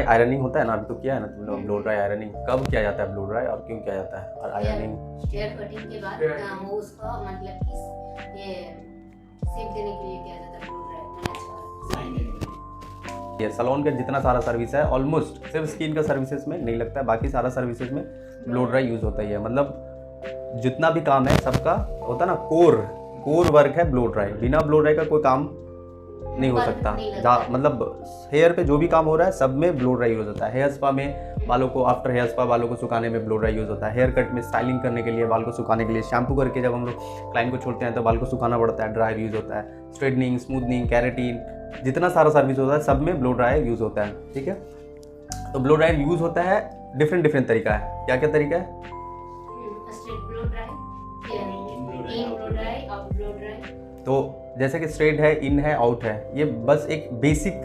Ironing होता है ना, अभी तो किया है ना तुम लोग ब्लो ड्राई आयरनिंग। कब किया जाता है ब्लो ड्राई और क्यों किया जाता है? और आयरनिंग हेयर कटिंग के बाद वो उसको मतलब कि ये शेप देने के लिए किया जाता है ब्लो ड्राई, मैच ये सैलून का जितना सारा सर्विस है ऑलमोस्ट सिर्फ स्किन का सर्विसेज में नहीं लगता है, बाकी सारा सर्विसेज में ब्लो ड्राई यूज़ होता ही है। मतलब जितना भी काम है सबका होता है ना, कोर वर्क है ब्लो ड्राई। बिना ब्लो ड्राई का कोई काम नहीं हो सकता। मतलब हेयर पे जो भी काम हो रहा है सब में ब्लो ड्राई यूज़ होता है। हेयर स्पा में बालों को, आफ्टर हेयर स्पा बालों को सुखाने में ब्लो ड्राई यूज़ होता है। हेयर कट में स्टाइलिंग करने के लिए, बाल को सुखाने के लिए, शैम्पू करके जब हम लोग क्लाइंट को छोड़ते हैं तो बाल को सुखाना पड़ता है, ड्राई यूज़ होता है। स्ट्रेटनिंग, स्मूथनिंग, कैरेटीन, जितना सारा सर्विस होता है सब में ब्लो ड्राई यूज़ होता है। ठीक है, तो ब्लो ड्राई यूज़ होता है डिफरेंट तरीका है। क्या क्या तरीका है? Straight blow dry, in blow dry, out blow dry. तो जैसे कि स्ट्रेट है, इन है, आउट है, ये बस एक बेसिक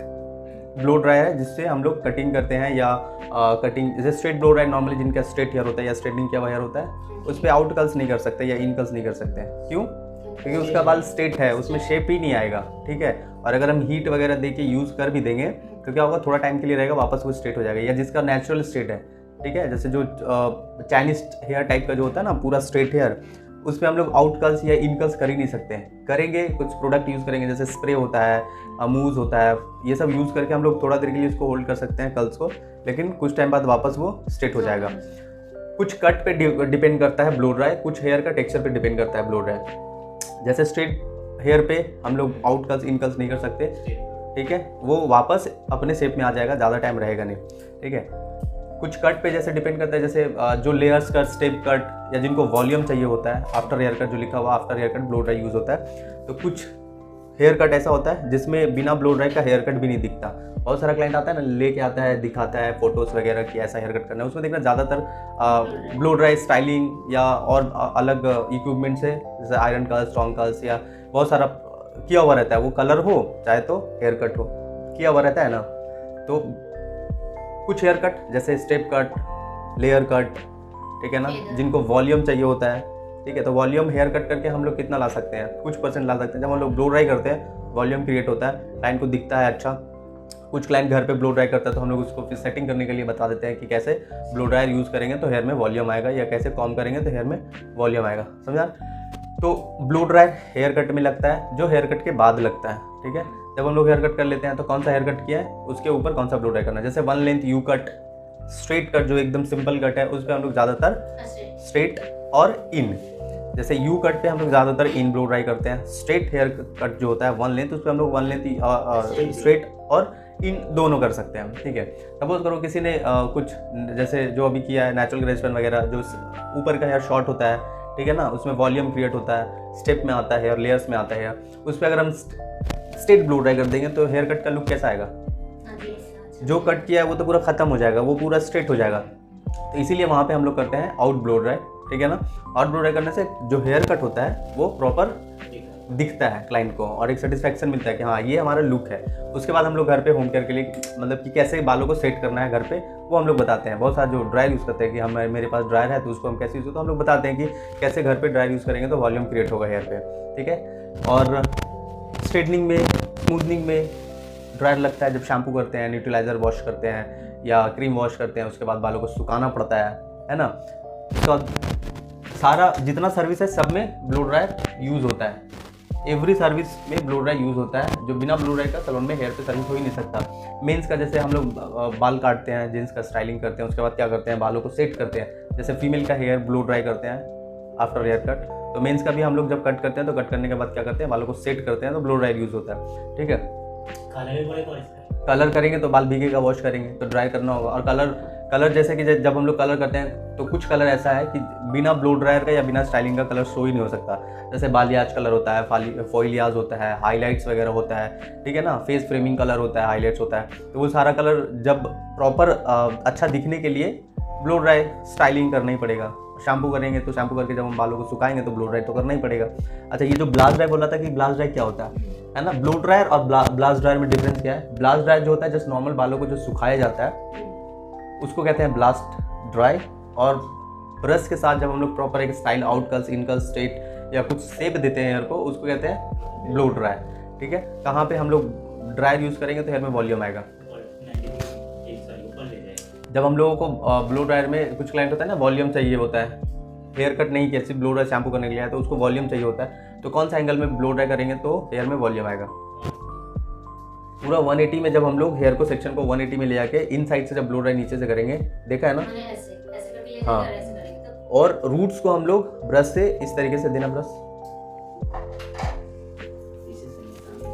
ब्लो ड्राई है जिससे हम लोग कटिंग करते हैं या कटिंग। जैसे स्ट्रेट ब्लो ड्राई नॉर्मली जिनका स्ट्रेट हेयर होता है या स्ट्रेटनिंग किया हुआ हेयर होता है उस पर आउट कर्ल्स नहीं कर सकते या इन कर्ल्स नहीं कर सकते। क्यों? क्योंकि उसका बाल स्ट्रेट है, उसमें शेप ही नहीं आएगा। ठीक है, और अगर हम हीट वगैरह दे के यूज़ कर भी देंगे तो क्या होगा, थोड़ा टाइम के लिए रहेगा, वापस वो स्ट्रेट हो जाएगा। या जिसका नेचुरल स्ट्रेट है, ठीक है, जैसे जो चाइनीज हेयर टाइप का जो होता है ना पूरा स्ट्रेट हेयर, उस पर हम लोग आउट कर्ल्स या इन कर्ल्स कर ही नहीं सकते हैं। करेंगे कुछ प्रोडक्ट यूज़ करेंगे, जैसे स्प्रे होता है, मूज होता है, ये सब यूज़ करके हम लोग थोड़ा देर के लिए इसको होल्ड कर सकते हैं कर्ल्स को, लेकिन कुछ टाइम बाद वापस वो स्ट्रेट हो जाएगा। कुछ कट पे डिपेंड करता है ब्लो ड्राई, कुछ हेयर का टेक्सचर पे डिपेंड करता है ब्लो ड्राई। जैसे स्ट्रेट हेयर पे हम लोग आउट कर्ल्स इन कर्ल्स नहीं कर सकते। ठीक है, वो वापस अपने शेप में आ जाएगा, ज़्यादा टाइम रहेगा नहीं। ठीक है, कुछ कट पे जैसे डिपेंड करता है, जैसे जो लेयर्स कट, स्टेप कट, या जिनको वॉल्यूम चाहिए होता है, आफ्टर हेयर कट जो लिखा हुआ after hair cut blow dry use होता है। तो कुछ हेयर कट ऐसा होता है जिसमें बिना ब्लो ड्राई का हेयर कट भी नहीं दिखता। बहुत सारा क्लाइंट आता है ना, लेके आता है, दिखाता है फोटोज़ वगैरह कि ऐसा हेयर कट करना है, उसमें देखना ज़्यादातर ब्लो ड्राई स्टाइलिंग या और अलग इक्विपमेंट से, जैसे आयरन कर्ल्स, स्ट्रॉन्ग कर्ल्स या बहुत सारा किया हुआ रहता है। वो कलर हो चाहे तो हेयर कट हो, किया हुआ रहता है ना। तो कुछ हेयर कट जैसे स्टेप कट, लेयर कट, ठीक है ना, जिनको वॉल्यूम चाहिए होता है, ठीक है, तो वॉल्यूम हेयर कट करके हम लोग कितना ला सकते हैं, कुछ परसेंट ला सकते हैं। जब हम लोग ब्लो ड्राई करते हैं वॉल्यूम क्रिएट होता है, क्लाइंट को दिखता है अच्छा। कुछ क्लाइंट घर पे ब्लो ड्राई करता है तो हम लोग उसको फिर सेटिंग करने के लिए बता देते हैं कि कैसे ब्लो ड्रायर यूज़ करेंगे तो हेयर में वॉल्यूम आएगा, या कैसे कॉम करेंगे तो हेयर में वॉल्यूम आएगा। समझा? तो ब्लो ड्रायर हेयर कट में लगता है, जो हेयर कट के बाद लगता है। ठीक है, जब हम लोग हेयर कट कर लेते हैं तो कौन सा हेयर कट किया है उसके ऊपर कौन सा ब्लो ड्राई करना है। जैसे one length you cut, straight cut जो एकदम सिंपल कट है उस पर हम लोग ज़्यादातर स्ट्रेट और इन, जैसे यू कट पे हम लोग ज़्यादातर इन ब्लो ड्राई करते हैं। स्ट्रेट हेयर कट जो होता है वन लेंथ, उस पर हम लोग वन लेंथ स्ट्रेट और इन दोनों कर सकते हैं। ठीक है, सपोज करो किसी ने कुछ जैसे जो अभी किया है नेचुरल ग्रेसपन वगैरह, जो ऊपर का हेयर शॉर्ट होता है, ठीक है ना, उसमें वॉल्यूम क्रिएट होता है, स्टेप में आता है हेयर, लेयर्स में आता है हेयर, उस पर अगर हम स्ट्रेट ब्लो ड्राई कर देंगे तो हेयर कट का लुक कैसा आएगा? जो कट किया है वो तो पूरा खत्म हो जाएगा, वो पूरा स्ट्रेट हो जाएगा। तो इसीलिए वहाँ पे हम लोग करते हैं आउट ब्लो ड्राई। ठीक है ना, आउट ब्लो ड्राई करने से जो हेयर कट होता है वो प्रॉपर दिखता है क्लाइंट को और एक सेटिस्फैक्शन मिलता है कि हाँ ये हमारा लुक है। उसके बाद हम लोग घर पे होम केयर के लिए, मतलब कि कैसे बालों को सेट करना है घर पे, वो हम लोग बताते हैं। बहुत सारा जो ड्रायर यूज़ करते हैं कि हम मेरे पास ड्रायर है तो उसको हम कैसे यूज़, तो हम लोग बताते हैं कि कैसे घर पे ड्रायर यूज़ करेंगे तो वॉल्यूम क्रिएट होगा हेयर पे। ठीक है, और स्ट्रेटनिंग में, स्मूथनिंग में ड्रायर लगता है जब शैम्पू करते हैं, न्यूट्रलाइजर वॉश करते हैं या क्रीम वॉश करते हैं, उसके बाद बालों को सुखाना पड़ता है ना। तो सारा जितना सर्विस है सब में ब्लो ड्रायर यूज़ होता है। एवरी सर्विस में ब्लो ड्राई यूज़ होता है। जो बिना ब्लो ड्राई का सैलून में हेयर पे सर्विस हो ही नहीं सकता। मेंस का जैसे हम लोग बाल काटते हैं, जेंट्स का स्टाइलिंग करते हैं, उसके बाद क्या करते हैं, बालों को सेट करते हैं। जैसे फीमेल का हेयर ब्लो ड्राई करते हैं आफ्टर हेयर कट, तो मेंस का भी हम लोग जब कट करते हैं तो कट करने के बाद क्या करते हैं, बालों को सेट करते हैं, तो ब्लो ड्राई यूज़ होता है। ठीक है, कलर करेंगे तो बाल भीगेगा, वॉश करेंगे तो ड्राई करना होगा। और कलर जैसे कि जब हम लोग कलर करते हैं तो कुछ कलर ऐसा है कि बिना ब्लो ड्रायर का या बिना स्टाइलिंग का कलर शो ही नहीं हो सकता। जैसे बालियाज कलर होता है, फॉइलियाज होता है, हाइलाइट्स वगैरह होता है, ठीक है ना, फेस फ्रेमिंग कलर होता है, हाइलाइट्स होता है। तो वो सारा कलर जब प्रॉपर अच्छा दिखने के लिए ब्लो ड्राई स्टाइलिंग करना ही पड़ेगा। शैम्पू करेंगे तो शैम्पू करके जब हम बालों को सुखाएंगे तो ब्लो ड्राई तो करना ही पड़ेगा। अच्छा, ये जो ब्लास्ट ड्राई बोला था कि ब्लास्ट ड्राई क्या होता है ना, ब्लो ड्रायर और ब्लास्ट ड्रायर में डिफरेंस क्या है? ब्लास्ट ड्रायर जो होता है जस्ट नॉर्मल बालों को जो सुखाया जाता है उसको कहते हैं ब्लास्ट ड्राई, और ब्रश के साथ जब हम लोग प्रॉपर एक स्टाइल आउट कर्ल्स, इन कर्ल्स, स्ट्रेट या कुछ शेप देते हैं हेयर को, उसको कहते हैं ब्लो ड्राई। ठीक है, कहाँ पे हम लोग ड्रायर यूज़ करेंगे तो हेयर में वॉल्यूम आएगा? जब हम लोगों को ब्लो ड्रायर में कुछ क्लाइंट होता है ना वॉल्यूम चाहिए होता है, हेयर कट नहीं किया सिर्फ ब्लो ड्राई शैम्पू करने के लिए है, तो उसको वॉल्यूम चाहिए होता है, तो कौन सा एंगल में ब्लो ड्राई करेंगे तो हेयर में वॉल्यूम आएगा। पूरा 180 में जब हम लोग हेयर को सेक्शन को 180 में ले जाके इन साइड से जब ब्लो ड्राई नीचे से करेंगे, देखा है ना। हाँ, और रूट्स को हम लोग ब्रश से इस तरीके से देना, ब्रश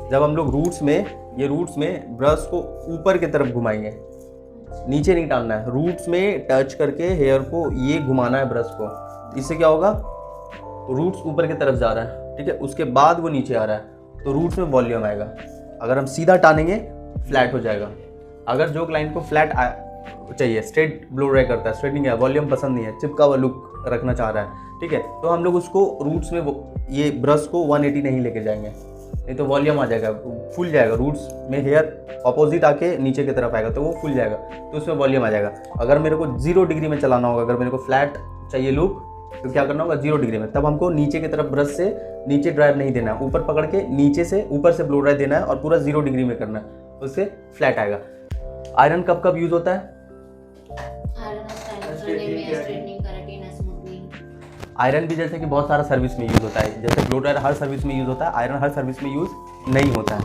जब हम लोग रूट्स में ब्रश को ऊपर की तरफ घुमाएंगे, नीचे नहीं डालना है, रूट्स में टच करके हेयर को ये घुमाना है ब्रश को। इससे क्या होगा, रूट्स ऊपर की तरफ जा रहा है, ठीक है, उसके बाद वो नीचे आ रहा है तो रूट्स में वॉल्यूम आएगा। अगर हम सीधा टानेंगे फ्लैट हो जाएगा। अगर जो क्लाइंट को फ्लैट चाहिए, स्ट्रेट ब्लो ड्राई करता है, स्ट्रेटनिंग है, वॉल्यूम पसंद नहीं है, चिपका हुआ लुक रखना चाह रहा है, ठीक है, तो हम लोग उसको रूट्स में ये ब्रश को 180 नहीं लेके जाएंगे, नहीं तो वॉल्यूम आ जाएगा, फूल जाएगा। रूट्स में हेयर ऑपोजिट आके नीचे की तरफ आएगा तो वो फूल जाएगा, तो उसमें वॉल्यूम आ जाएगा। अगर मेरे को 0 डिग्री में चलाना होगा, अगर मेरे को फ्लैट चाहिए लुक, तो क्या करना होगा 0 डिग्री में, तब हमको नीचे की तरफ ब्रश से नीचे ड्रायर नहीं देना है, ऊपर पकड़ के नीचे से ऊपर से ब्लो ड्राई देना है और पूरा 0 डिग्री में करना है, उससे फ्लैट आएगा। आयरन कब कब यूज होता है? आयरन भी जैसे कि बहुत सारा सर्विस में यूज होता है, जैसे ब्लो ड्रायर हर सर्विस में यूज होता है, आयरन हर सर्विस में यूज नहीं होता है।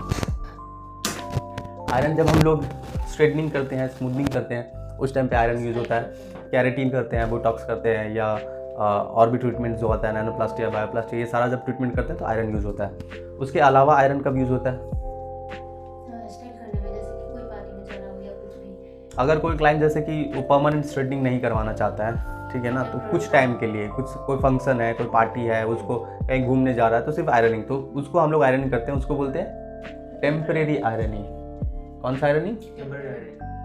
आयरन जब हम लोग स्ट्रेटनिंग करते हैं, स्मूथनिंग करते हैं, उस टाइम पे आयरन यूज होता है। कैरेटीन करते हैं, बोटॉक्स करते हैं, या और भी ट्रीटमेंट जो होता है नैनोप्लास्टी या बायोप्लास्टी, ये सारा जब ट्रीटमेंट करते हैं तो आयरन यूज होता है। उसके अलावा आयरन कब यूज होता है? अगर कोई क्लाइंट जैसे कि वो परमानेंट स्ट्रेटनिंग नहीं करवाना चाहता है, ठीक है ना, तो कुछ टाइम के लिए, कुछ कोई फंक्शन है, कोई पार्टी है, उसको कहीं घूमने जा रहा है, तो सिर्फ आयरनिंग, तो उसको हम लोग आयरनिंग करते हैं, उसको बोलते हैं टेम्परेरी आयरनिंग। कौन सा आयरनिंग?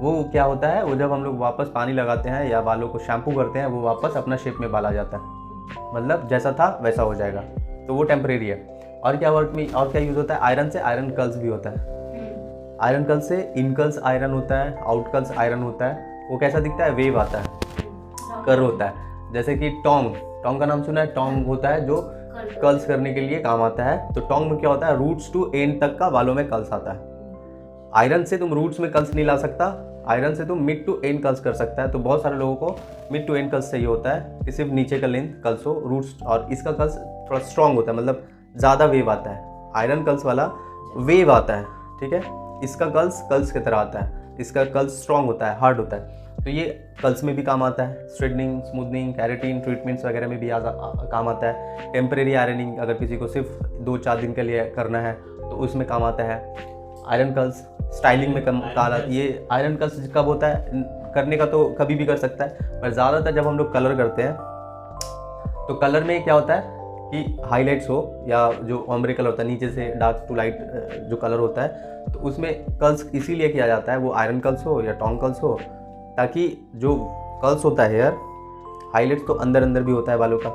वो क्या होता है, वो जब हम लोग वापस पानी लगाते हैं या बालों को शैम्पू करते हैं, वो वापस अपना शेप में बाल आ जाता है, मतलब जैसा था वैसा हो जाएगा, तो वो टेम्परेरी है। और क्या वर्क में और क्या यूज़ होता है? आयरन से आयरन कर्ल्स भी होता है। आयरन कर्ल्स से इनकल्स आयरन होता है, आउटकल्स आयरन होता है। वो कैसा दिखता है? वेव आता है, कर होता है। जैसे कि टोंग का नाम सुना है? टोंग होता है जो कर्ल्स करने के लिए काम आता है। तो टोंग में क्या होता है? रूट्स टू एंड तक का बालों में कर्ल्स आता है। आयरन से तुम रूट्स में कर्ल्स नहीं ला सकता, आयरन से तुम मिड टू एंड कर्ल्स कर सकता है। तो बहुत सारे लोगों को मिड टू एंड कर्ल्स चाहिए होता है कि सिर्फ नीचे का लेंथ कर्ल्स हो, रूट्स, और इसका कर्ल्स थोड़ा स्ट्रॉन्ग होता है, मतलब ज़्यादा वेव आता है। आयरन कर्ल्स वाला वेव आता है, ठीक है, इसका कर्ल्स की तरह आता है, इसका कर्ल्स स्ट्रॉन्ग होता है, हार्ड होता है। तो ये कर्ल्स में भी काम आता है, स्ट्रेटनिंग, स्मूथनिंग, कैरेटीन ट्रीटमेंट्स वगैरह में भी काम आता है। टेम्परेरी आयरनिंग अगर किसी को सिर्फ 2-4 दिन के लिए करना है तो उसमें काम आता है। आयरन कर्ल्स स्टाइलिंग में काम आता है। ये आयरन कर्ल्स कब होता है? करने का तो कभी भी कर सकता है, पर ज़्यादातर जब हम लोग कलर करते हैं तो कलर में क्या होता है कि हाईलाइट्स हो या जो ऑम्ब्रे कलर होता है, नीचे से डार्क टू लाइट जो कलर होता है, तो उसमें कर्ल्स इसीलिए किया जाता है, वो आयरन कर्ल्स हो या टोंग कर्ल्स हो, ताकि जो कर्ल्स होता है हेयर हाईलाइट्स तो अंदर भी होता है बालों का,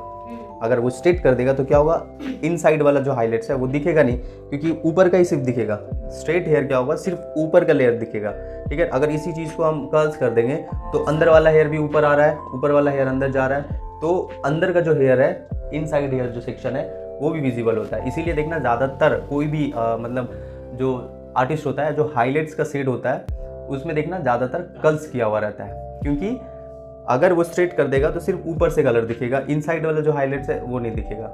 अगर वो स्ट्रेट कर देगा तो क्या होगा, इनसाइड वाला जो हाईलाइट्स है वो दिखेगा नहीं, क्योंकि ऊपर का ही सिर्फ दिखेगा। स्ट्रेट हेयर क्या होगा, सिर्फ ऊपर का लेयर दिखेगा, ठीक है। अगर इसी चीज़ को हम कर्ल्स कर देंगे तो अंदर वाला हेयर भी ऊपर आ रहा है, ऊपर वाला हेयर अंदर जा रहा है, तो अंदर का जो हेयर है, इनसाइड हेयर जो सेक्शन है वो भी विजिबल होता है। इसीलिए देखना ज़्यादातर कोई भी मतलब जो आर्टिस्ट होता है, जो हाईलाइट्स का शेड होता है, उसमें देखना ज़्यादातर कर्ल्स किया हुआ रहता है, क्योंकि अगर वो स्ट्रेट कर देगा तो सिर्फ ऊपर से कलर दिखेगा, इनसाइड वाला जो हाईलाइट्स है वो नहीं दिखेगा।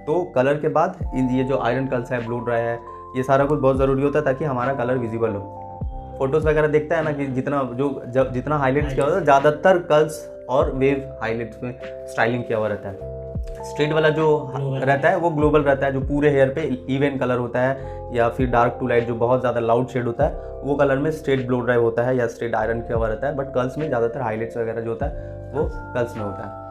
तो कलर के बाद ये जो आयरन कर्ल्स है, ब्लो ड्राई है, ये सारा कुछ बहुत ज़रूरी होता है ताकि हमारा कलर विजिबल हो। फोटोज़ वगैरह देखता है ना कि जितना हाईलाइट्स किया होता है, ज़्यादातर कर्ल्स और वेव हाईलाइट्स में स्टाइलिंग किया हुआ रहता है। स्ट्रेट वाला जो रहता है वो ग्लोबल रहता है, जो पूरे हेयर पे इवन कलर होता है, या फिर डार्क टू लाइट जो बहुत ज़्यादा लाउड शेड होता है, वो कलर में स्ट्रेट ब्लो ड्राई होता है या स्ट्रेट आयरन किया हुआ रहता है। बट कर्ल्स में ज़्यादातर हाईलाइट्स वगैरह जो होता है वो कर्ल्स में होता है।